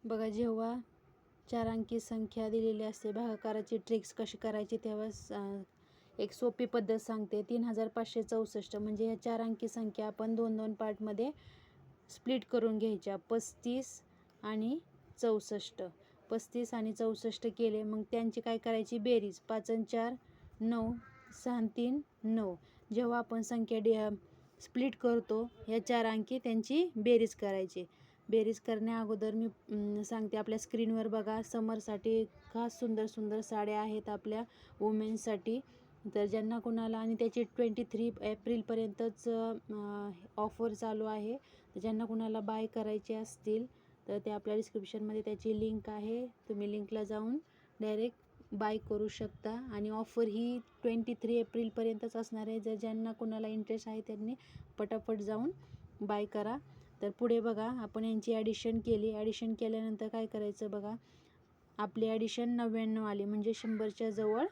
बघा, जेव्हा 4 अंकी संख्या दिलेली असते, भागाकाराची ट्रिक्स कशी करायची तेव्हा एक सोपी पद्धत सांगते. 3564 म्हणजे ह्या 4 अंकी संख्या आपण 2-2 पार्टमध्ये स्प्लिट करून घ्यायच्या. 35 आणि 64. 35 आणि 64 केले, मग त्यांची काय करायची बेरीज. 5 आणि 4 9, 6 आणि 3 9. जेव्हा आपण संख्या स्प्लिट करतो ह्या 4 अंकी, त्यांची बेरीज करायची. बेरीज करण्याअगोदर मी सांगते, आपल्या स्क्रीनवर बघा, समरसाठी खास सुंदर सुंदर साड्या आहेत आपल्या वुमेन्ससाठी. तर ज्यांना कुणाला, आणि त्याची 23 एप्रिलपर्यंतच ऑफर चालू आहे. तर ज्यांना कुणाला बाय करायचे असतील तर ते आपल्या डिस्क्रिप्शनमध्ये त्याची लिंक आहे, तुम्ही लिंकला जाऊन डायरेक्ट बाय करू शकता. आणि ऑफर ही 23 एप्रिलपर्यंतच असणार आहे. जर ज्यांना कुणाला इंटरेस्ट आहे त्यांनी पटापट जाऊन बाय करा. तर पुढे बघा, आपण यांची ॲडिशन केली. ॲडिशन केल्यानंतर काय करायचं बघा, आपली ॲडिशन 99 आली, म्हणजे 100च्या जवळ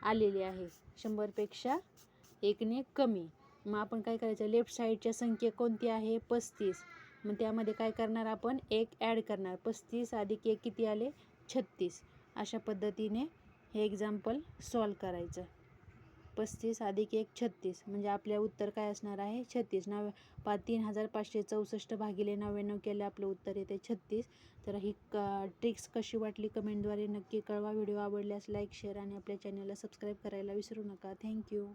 आलेली आहे. 100पेक्षा 1ने कमी. मग आपण काय करायचं, लेफ्ट साईडच्या संख्या कोणती आहे 35. मग त्यामध्ये काय करणार, आपण 1 ॲड करणार. 35 अधिक 1 किती आले 36. अशा पद्धतीने हे एक्झाम्पल सॉल्व करायचं. 35 अधिक 1 36, म्हणजे आपल्या उत्तर काय असणार आहे 36. 3564 भागिले 99 केले, आपलं उत्तर येते 36. तर ही ट्रिक्स कशी वाटली कमेंटद्वारे नक्की कळवा. व्हिडिओ आवडल्यास लाईक, शेअर आणि आपल्या चॅनलला सबस्क्राईब करायला विसरू नका. थँक्यू.